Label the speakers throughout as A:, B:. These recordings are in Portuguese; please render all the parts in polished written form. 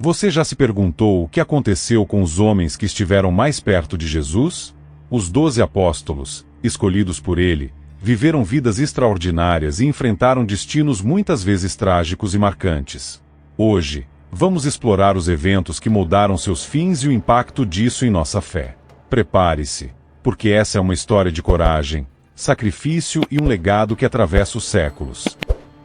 A: Você já se perguntou o que aconteceu com os homens que estiveram mais perto de Jesus? Os 12 apóstolos, escolhidos por ele, viveram vidas extraordinárias e enfrentaram destinos muitas vezes trágicos e marcantes. Hoje, vamos explorar os eventos que moldaram seus fins e o impacto disso em nossa fé. Prepare-se, porque essa é uma história de coragem, sacrifício e um legado que atravessa os séculos.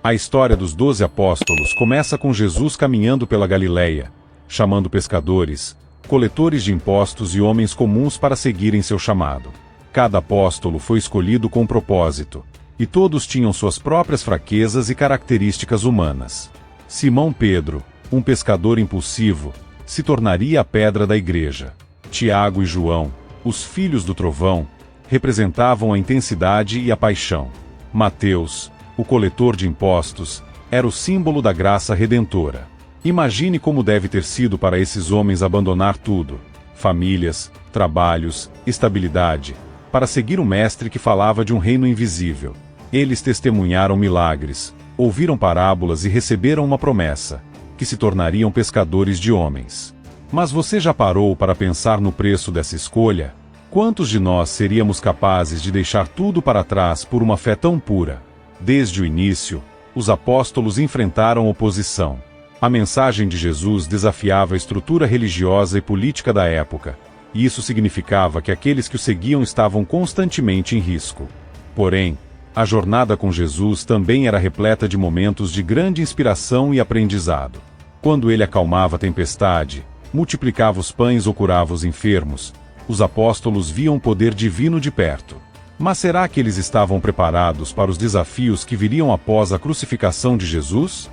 A: A história dos 12 apóstolos começa com Jesus caminhando pela Galileia, chamando pescadores, coletores de impostos e homens comuns para seguirem seu chamado. Cada apóstolo foi escolhido com um propósito, e todos tinham suas próprias fraquezas e características humanas. Simão Pedro, um pescador impulsivo, se tornaria a pedra da igreja. Tiago e João, os filhos do trovão, representavam a intensidade e a paixão. Mateus, o coletor de impostos, era o símbolo da graça redentora. Imagine como deve ter sido para esses homens abandonar tudo, famílias, trabalhos, estabilidade, para seguir o mestre que falava de um reino invisível. Eles testemunharam milagres, ouviram parábolas e receberam uma promessa, que se tornariam pescadores de homens. Mas você já parou para pensar no preço dessa escolha? Quantos de nós seríamos capazes de deixar tudo para trás por uma fé tão pura? Desde o início, os apóstolos enfrentaram oposição. A mensagem de Jesus desafiava a estrutura religiosa e política da época, e isso significava que aqueles que o seguiam estavam constantemente em risco. Porém, a jornada com Jesus também era repleta de momentos de grande inspiração e aprendizado. Quando ele acalmava a tempestade, multiplicava os pães ou curava os enfermos, os apóstolos viam o poder divino de perto. Mas será que eles estavam preparados para os desafios que viriam após a crucificação de Jesus?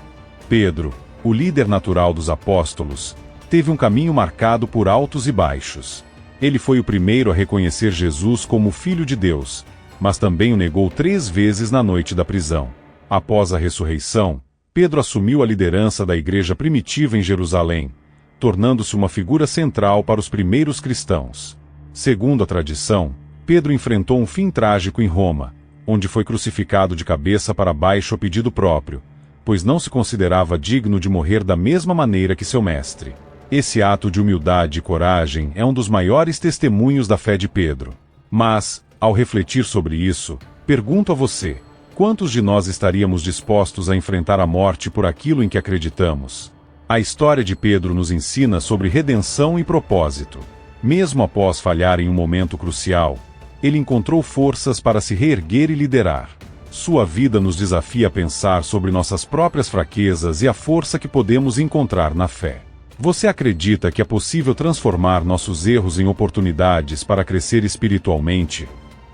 A: Pedro, o líder natural dos apóstolos, teve um caminho marcado por altos e baixos. Ele foi o primeiro a reconhecer Jesus como o Filho de Deus, mas também o negou 3 vezes na noite da prisão. Após a ressurreição, Pedro assumiu a liderança da igreja primitiva em Jerusalém, tornando-se uma figura central para os primeiros cristãos. Segundo a tradição, Pedro enfrentou um fim trágico em Roma, onde foi crucificado de cabeça para baixo a pedido próprio, pois não se considerava digno de morrer da mesma maneira que seu mestre. Esse ato de humildade e coragem é um dos maiores testemunhos da fé de Pedro. Mas, ao refletir sobre isso, pergunto a você, quantos de nós estaríamos dispostos a enfrentar a morte por aquilo em que acreditamos? A história de Pedro nos ensina sobre redenção e propósito. Mesmo após falhar em um momento crucial, ele encontrou forças para se reerguer e liderar. Sua vida nos desafia a pensar sobre nossas próprias fraquezas e a força que podemos encontrar na fé. Você acredita que é possível transformar nossos erros em oportunidades para crescer espiritualmente?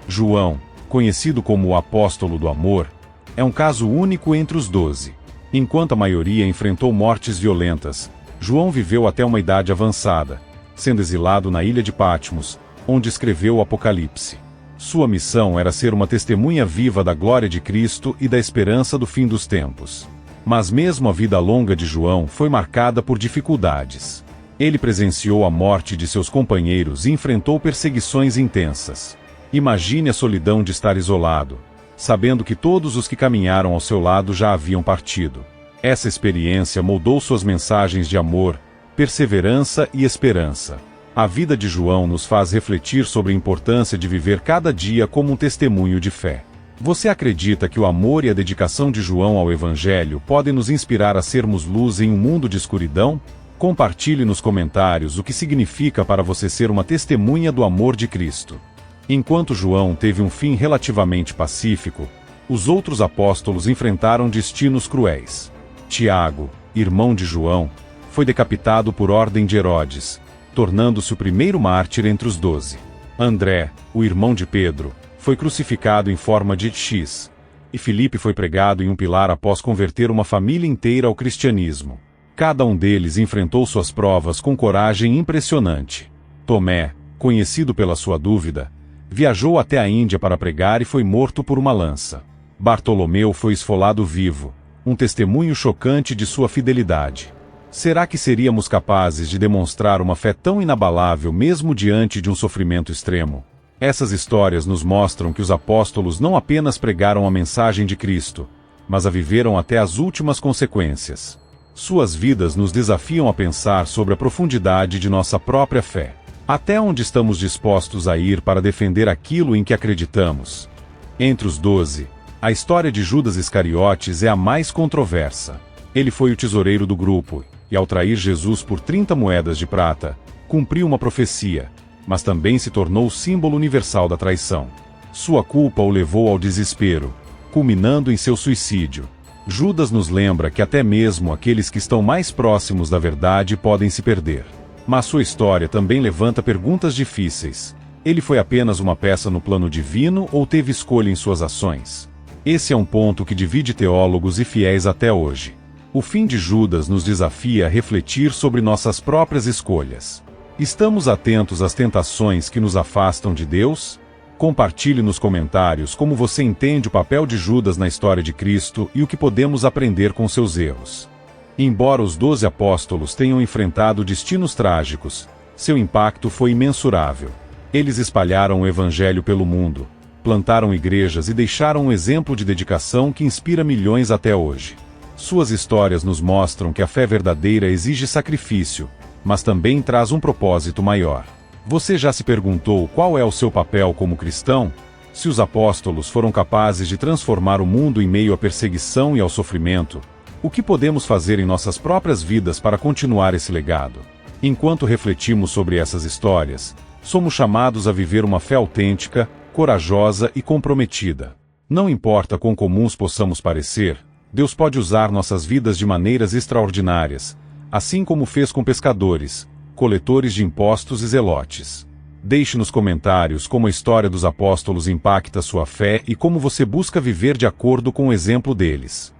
A: João, conhecido como o apóstolo do amor, é um caso único entre os 12. Enquanto a maioria enfrentou mortes violentas, João viveu até uma idade avançada, sendo exilado na ilha de Patmos, onde escreveu o Apocalipse. Sua missão era ser uma testemunha viva da glória de Cristo e da esperança do fim dos tempos. Mas mesmo a vida longa de João foi marcada por dificuldades. Ele presenciou a morte de seus companheiros e enfrentou perseguições intensas. Imagine a solidão de estar isolado, sabendo que todos os que caminharam ao seu lado já haviam partido. Essa experiência moldou suas mensagens de amor, perseverança e esperança. A vida de João nos faz refletir sobre a importância de viver cada dia como um testemunho de fé. Você acredita que o amor e a dedicação de João ao Evangelho podem nos inspirar a sermos luz em um mundo de escuridão? Compartilhe nos comentários o que significa para você ser uma testemunha do amor de Cristo. Enquanto João teve um fim relativamente pacífico, os outros apóstolos enfrentaram destinos cruéis. Tiago, irmão de João, foi decapitado por ordem de Herodes, tornando-se o primeiro mártir entre os 12. André, o irmão de Pedro, foi crucificado em forma de X, e Filipe foi pregado em um pilar após converter uma família inteira ao cristianismo. Cada um deles enfrentou suas provas com coragem impressionante. Tomé, conhecido pela sua dúvida, viajou até a Índia para pregar e foi morto por uma lança. Bartolomeu foi esfolado vivo, um testemunho chocante de sua fidelidade. Será que seríamos capazes de demonstrar uma fé tão inabalável mesmo diante de um sofrimento extremo? Essas histórias nos mostram que os apóstolos não apenas pregaram a mensagem de Cristo, mas a viveram até as últimas consequências. Suas vidas nos desafiam a pensar sobre a profundidade de nossa própria fé. Até onde estamos dispostos a ir para defender aquilo em que acreditamos? Entre os 12, a história de Judas Iscariotes é a mais controversa. Ele foi o tesoureiro do grupo, e ao trair Jesus por 30 moedas de prata, cumpriu uma profecia, mas também se tornou o símbolo universal da traição. Sua culpa o levou ao desespero, culminando em seu suicídio. Judas nos lembra que até mesmo aqueles que estão mais próximos da verdade podem se perder. Mas sua história também levanta perguntas difíceis. Ele foi apenas uma peça no plano divino ou teve escolha em suas ações? Esse é um ponto que divide teólogos e fiéis até hoje. O fim de Judas nos desafia a refletir sobre nossas próprias escolhas. Estamos atentos às tentações que nos afastam de Deus? Compartilhe nos comentários como você entende o papel de Judas na história de Cristo e o que podemos aprender com seus erros. Embora os 12 apóstolos tenham enfrentado destinos trágicos, seu impacto foi imensurável. Eles espalharam o evangelho pelo mundo, plantaram igrejas e deixaram um exemplo de dedicação que inspira milhões até hoje. Suas histórias nos mostram que a fé verdadeira exige sacrifício, mas também traz um propósito maior. Você já se perguntou qual é o seu papel como cristão? Se os apóstolos foram capazes de transformar o mundo em meio à perseguição e ao sofrimento, o que podemos fazer em nossas próprias vidas para continuar esse legado? Enquanto refletimos sobre essas histórias, somos chamados a viver uma fé autêntica, corajosa e comprometida. Não importa quão comuns possamos parecer, Deus pode usar nossas vidas de maneiras extraordinárias, assim como fez com pescadores, coletores de impostos e zelotes. Deixe nos comentários como a história dos apóstolos impacta sua fé e como você busca viver de acordo com o exemplo deles.